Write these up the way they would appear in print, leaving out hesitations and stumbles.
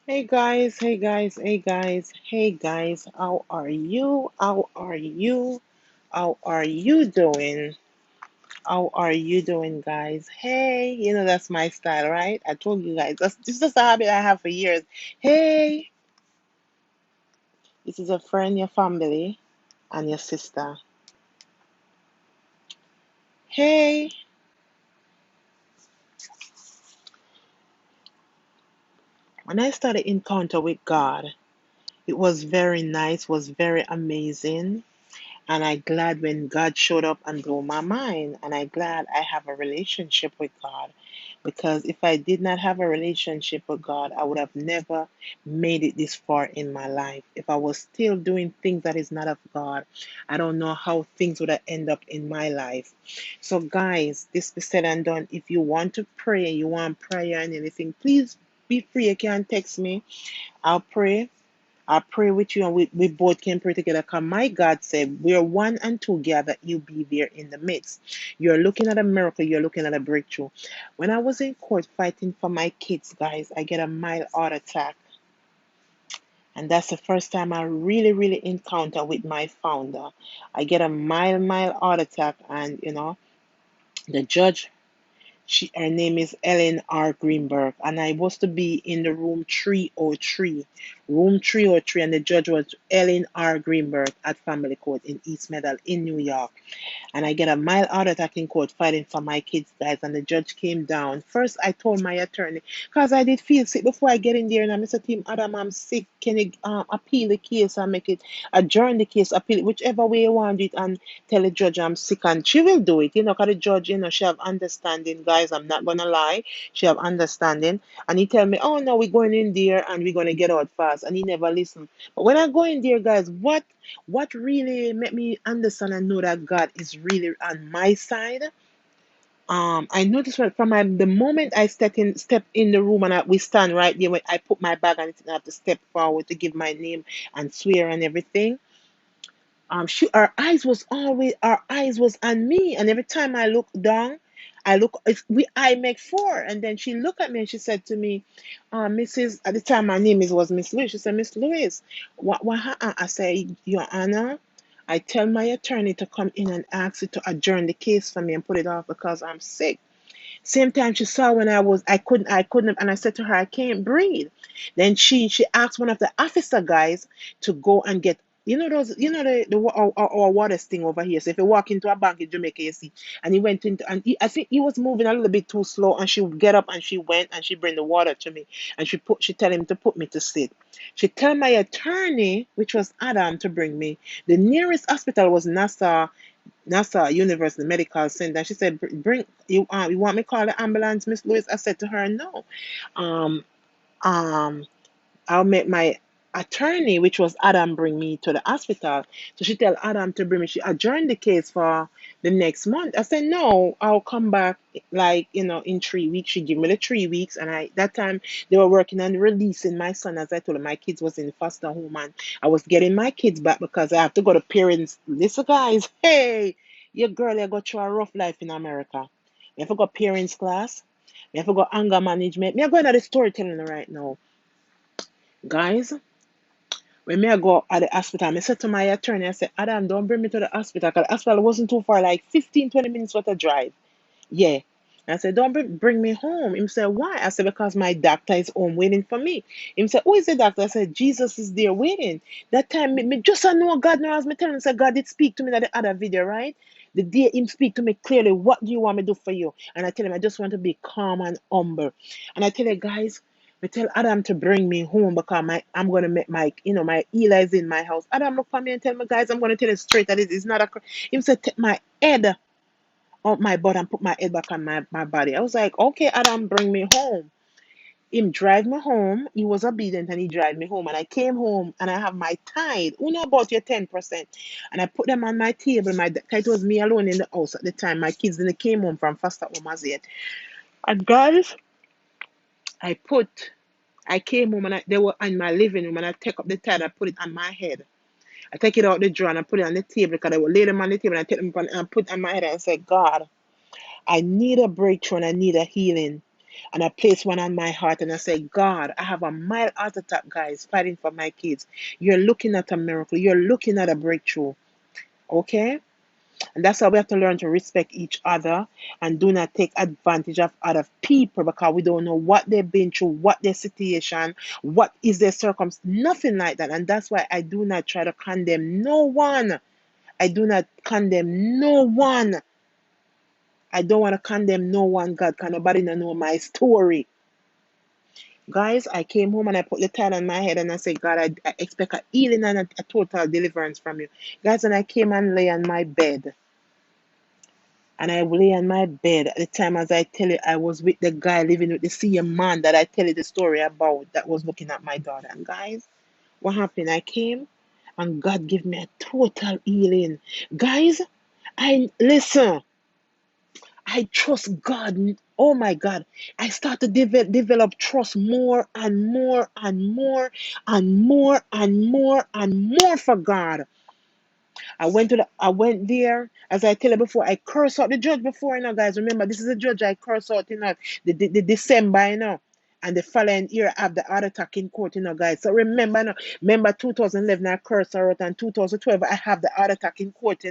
Hey guys, hey guys, hey guys, hey guys, how are you? How are you? How are you doing? How are you doing, guys? Hey, that's my style, right? I told you guys, this is just a habit I have for years. Hey, this is a friend, your family, and your sister. Hey, when I started encounter with God, it was very nice, was very amazing. And I glad when God showed up and blew my mind. And I glad I have a relationship with God. Because if I did not have a relationship with God, I would have never made it this far in my life. If I was still doing things that is not of God, I don't know how things would have end up in my life. So guys, this be said and done. If you want to pray, you want prayer and anything, please be free. You can text me. I'll pray. I pray with you and we both can pray together. Because my God said, where one and two gather, you be there in the midst. You're looking at a miracle, you're looking at a breakthrough. When I was in court fighting for my kids, guys, I get a mild heart attack. And that's the first time I really encounter with my founder. I get a mild heart attack, and the judge, her name is Ellen R. Greenberg, and I was to be in the room 303, and the judge was Ellen R. Greenberg at Family Court in East Meadow in New York. And I get a mild heart attack in court fighting for my kids, guys. And the judge came down. First, I told my attorney, because I did feel sick before I get in there. And I said to him, Adam, I'm sick. Can you appeal the case and make it, adjourn the case, appeal it, whichever way you want it, and tell the judge I'm sick. And she will do it, because the judge, she have understanding, guys. I'm not going to lie. She have understanding. And he tell me, oh, no, we're going in there and we're going to get out fast. And he never listen. But when I go in there, guys, what really made me understand and know that God is really on my side. I noticed right from the moment I step in the room, and we stand right there when I put my bag and I have to step forward to give my name and swear and everything. Her eyes was on me, and every time I look down, I make four, and then she looked at me and she said to me, Mrs. At the time my name was Miss Lewis. She said, Miss Lewis, what happened? I said, Your Honor, I tell my attorney to come in and ask you to adjourn the case for me and put it off because I'm sick. Same time she saw when I couldn't, and I said to her, I can't breathe. Then she asked one of the officer guys to go and get, those, our water thing over here. So if you walk into a bank in Jamaica, you see, and he went into, and I think he was moving a little bit too slow, and she would get up and she went and she bring the water to me, and she tell him to put me to sleep. She tell my attorney, which was Adam, to bring me. The nearest hospital was Nassau University Medical Center. She said, "Bring you. You want me to call the ambulance, Miss Lewis?" I said to her, "No. Um, um, I'll make my attorney, which was Adam, bring me to the hospital." So she tell Adam to bring me. She adjourned the case for the next month. I said, "No, I'll come back like in 3 weeks." She gave me the 3 weeks, and that time they were working on releasing my son. As I told her, my kids was in foster home, and I was getting my kids back because I have to go to parents. Listen, guys, hey, your girl, you go through a rough life in America. You have to go parents class. You have to go anger management. Me, I'm going to the storytelling right now, guys. When me I go at the hospital, I said to my attorney, I said, Adam, don't bring me to the hospital, because the hospital wasn't too far, like 15, 20 minutes worth of drive. Yeah. I said, don't bring me home. Him said, why? I said, because my doctor is home waiting for me. Him said, who is the doctor? I said, Jesus is there waiting. That time, me just I know God knows. Me telling him, said, God did speak to me in the other video, right? The day him speak to me clearly, what do you want me to do for you? And I tell him, I just want to be calm and humble. And I tell you, guys, I tell Adam to bring me home because I'm gonna make my Eli is in my house. Adam look for me and tell me, guys, I'm gonna tell you straight that it's not a. Him said, take my head off my butt and put my head back on my body. I was like, okay, Adam, bring me home. Him drive me home. He was obedient and he drive me home. And I came home and I have my tithe. Who know about your 10%? And I put them on my table. It was me alone in the house at the time. My kids didn't came home from foster home as yet. And guys, I put I came home and they were in my living room, and I take up the towel, I put it on my head. I take it out the drawer and I put it on the table because I would lay them on the table, and I take them and I put it on my head and I say, God, I need a breakthrough and I need a healing. And I placed one on my heart and I said, God, I have a mild heart attack, guys, fighting for my kids. You're looking at a miracle. You're looking at a breakthrough. Okay? And that's how we have to learn to respect each other and do not take advantage of other people because we don't know what they've been through, what their situation, what is their circumstance, nothing like that. And that's why I do not try to condemn no one. I do not condemn no one. I don't want to condemn no one, God, because nobody know my story. Guys, I came home and I put the towel on my head and I said, God, I expect a healing and a total deliverance from you. Guys, and I came and lay on my bed. And I lay on my bed at the time, as I tell you, I was with the guy living with the same man that I tell you the story about that was looking at my daughter. And guys, what happened? I came and God gave me a total healing. Guys, I listen. I trust God. Oh my God. I start to develop trust more and more and more and more and more and more for God. I went there, as I tell you before, I curse out the judge before, guys. Remember, this is a judge I curse out, the December, and the following year I have the heart attack in court, guys. So remember, 2011 I cursed her out, and 2012 I have the heart attack in court.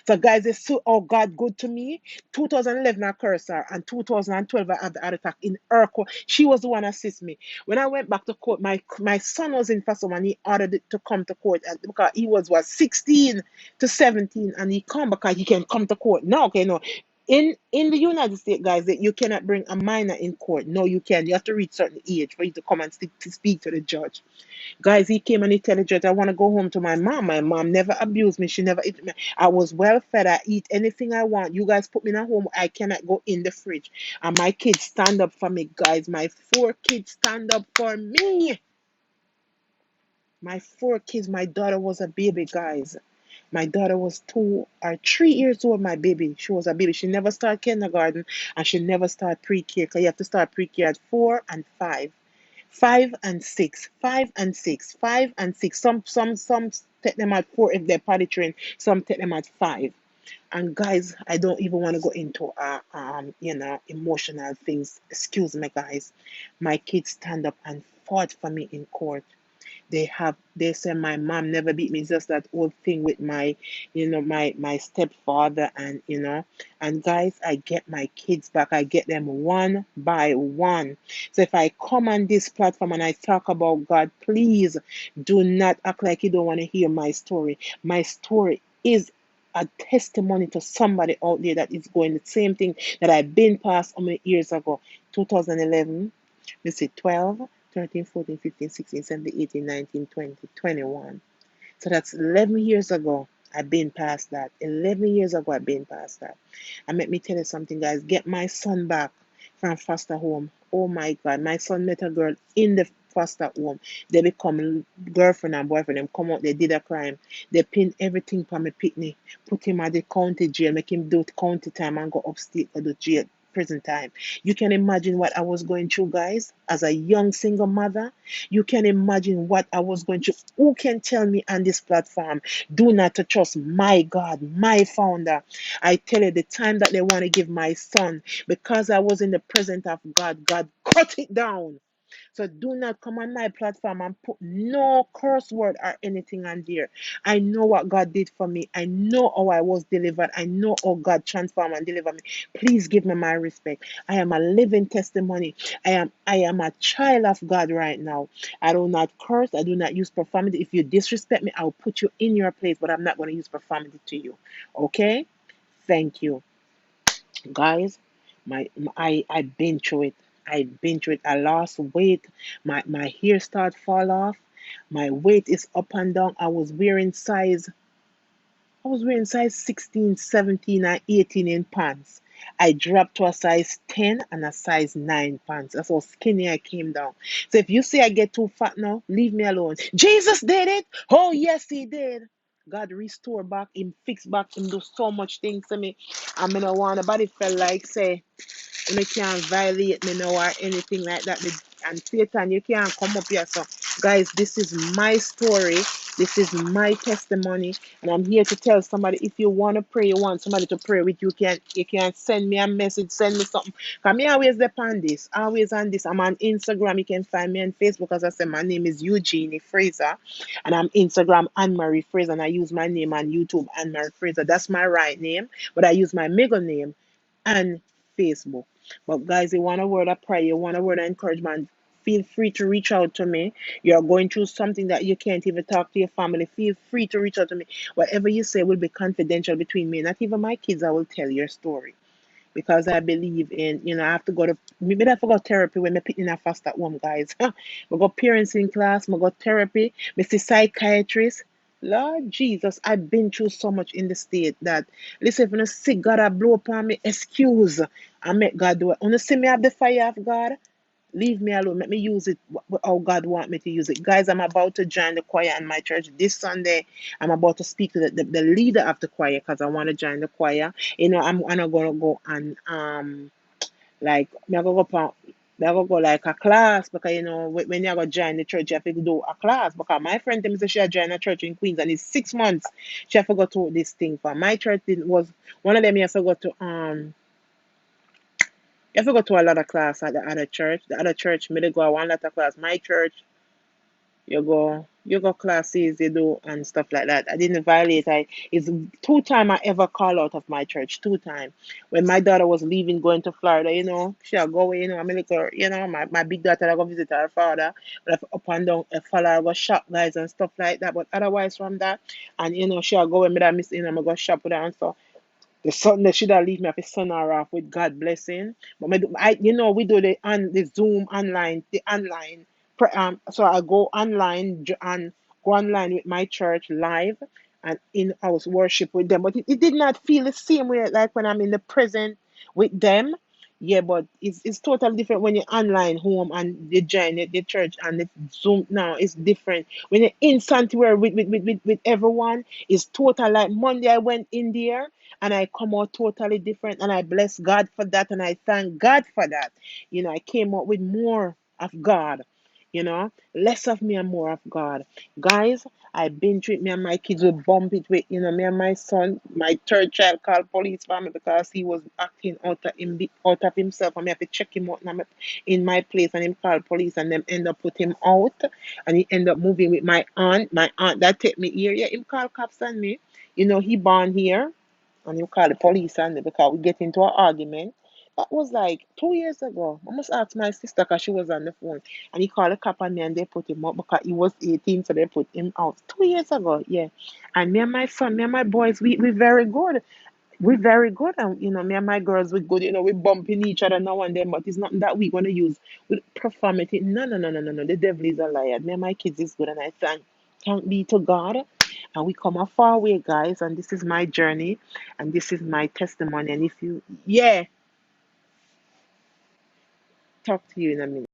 So guys, it's so, oh God good to me. 2011 I cursed her, and 2012 I have the heart attack in her court. She was the one assist me. When I went back to court, my son was in first and he ordered it to come to court, and because he was 16 to 17 and he come because he can come to court. No, okay, no. In the United States, guys, that you cannot bring a minor in court. No, you can. You have to reach certain age for you to come and to speak to the judge. Guys, he came and he tell the judge, I want to go home to my mom. My mom never abused me. She never eat me. I was well fed. I eat anything I want. You guys put me in a home. I cannot go in the fridge. And my kids stand up for me, guys. My 4 kids stand up for me. My 4 kids. My daughter was a baby, guys. My daughter was 2 or 3 years old, my baby. She was a baby. She never started kindergarten and she never started pre-K because you have to start pre-K at 4 and 5. 5 and 6, 5 and 6, 5 and 6. Some take them at 4 if they're potty trained. Some take them at 5. And guys, I don't even want to go into emotional things. Excuse me, guys. My kids stand up and fought for me in court. They say my mom never beat me. It's just that old thing with my stepfather, and guys, I get my kids back. I get them one by one. So if I come on this platform and I talk about God, please do not act like you don't want to hear my story. My story is a testimony to somebody out there that is going the same thing that I've been past how many years ago. 2011, let's see, 12, 13, 14, 15, 16, 17, 18, 19, 20, 21. So that's 11 years ago. I've been past that. 11 years ago, I've been past that. And let me tell you something, guys. Get my son back from foster home. Oh my God. My son met a girl in the foster home. They become girlfriend and boyfriend. They come out, they did a crime. They pin everything for me picnic. Put him at the county jail, make him do county time and go upstate to the jail prison time. You can imagine what I was going through, guys, as a young single mother. You can imagine what I was going through. Who can tell me on this platform, do not to trust my God, my founder? I tell you, the time that they want to give my son, because I was in the presence of God, God cut it down. So do not come on my platform and put no curse word or anything on there. I know what God did for me. I know how I was delivered. I know how God transformed and delivered me. Please give me my respect. I am a living testimony. I am a child of God right now. I do not curse. I do not use profanity. If you disrespect me, I'll put you in your place, but I'm not going to use profanity to you. Okay? Thank you. Guys, I've been through it. I've been through it. I lost weight. My hair start fall off. My weight is up and down. I was wearing size 16, 17, and 18 in pants. I dropped to a size 10 and a size 9 pants. That's how skinny I came down. So if you say I get too fat now, leave me alone. Jesus did it. Oh, yes, he did. God restore back, him fix back, him do so much things to me. I mean, I want nobody felt like say, you can't violate me now or anything like that. And Satan, you can't come up here. So, guys, this is my story. This is my testimony, and I'm here to tell somebody, if you want to pray, you want somebody to pray with you, can send me a message, send me something. Cause me always depend this, always on this. I'm on Instagram. You can find me on Facebook. As I said, my name is Eugenie Fraser, and I'm Instagram Anne Marie Fraser, and I use my name on YouTube Anne Marie Fraser. That's my right name, but I use my middle name and Facebook. But guys, you want a word of prayer, you want a word of encouragement, feel free to reach out to me. You're going through something that you can't even talk to your family, feel free to reach out to me. Whatever you say will be confidential between me. Not even my kids, I will tell your story. Because I believe in, I have to go to, maybe I forgot therapy when I pick in a fast at home, guys. I go parenting class, I go therapy, I see psychiatrist. Lord Jesus, I've been through so much in the state that, listen, if I'm sick, God, I blow upon me, excuse, I make God do it. When you see me have the fire of God, leave me alone. Let me use it how God want me to use it. Guys, I'm about to join the choir in my church this Sunday. I'm about to speak to the leader of the choir because I want to join the choir. I'm not gonna go and like me I go up on me I go go like a class because when you go join the church you have to do a class because my friend them say she joined a church in Queens and it's 6 months she have to go to this thing for my church didn't was one of them you have to go to you have to go to a lot of class at the other church. The other church, me they go one lot of class. My church, you go classes, you do and stuff like that. I didn't violate. It's 2 time I ever call out of my church. 2 time. When my daughter was leaving, going to Florida, she'll go away, I'm a little, my big daughter I go visit her father. But if up and down, a follow I go shop guys and stuff like that. But otherwise from that, and she'll go with me that miss I'm gonna go shop with her and stuff. The Sunday should have leave me off a son her off with God blessing. But we do the Zoom online, the online. So I go online and go online with my church live and in house worship with them. But it did not feel the same way like when I'm in the present with them. Yeah, but it's totally different when you're online home and you join the church and the Zoom now it's different. When you're in sanctuary with everyone, it's total like Monday I went in there and I come out totally different. And I bless God for that. And I thank God for that. I came out with more of God, less of me and more of God. Guys, I've been through it. Me and my kids will bump it with, me and my son, my third child called police for me because he was acting out of himself. And I have to check him out and I'm in my place and him called police and them end up put him out and he end up moving with my aunt. My aunt that take me here. Yeah, him call cops on me. He born here and you call the police on me because we get into an argument. That was like 2 years ago. I must ask my sister because she was on the phone. And he called the cop on me and they put him up because he was 18, so they put him out. 2 years ago, yeah. And me and my son, me and my boys, we very good. We very good. And, me and my girls, we good. We bumping each other now and then, but it's nothing that we going to use with profanity. No, no, no, no, no, no. The devil is a liar. Me and my kids is good. And I thank be to God. And we come a far way, guys. And this is my journey. And this is my testimony. And if you, yeah, talk to you in a minute.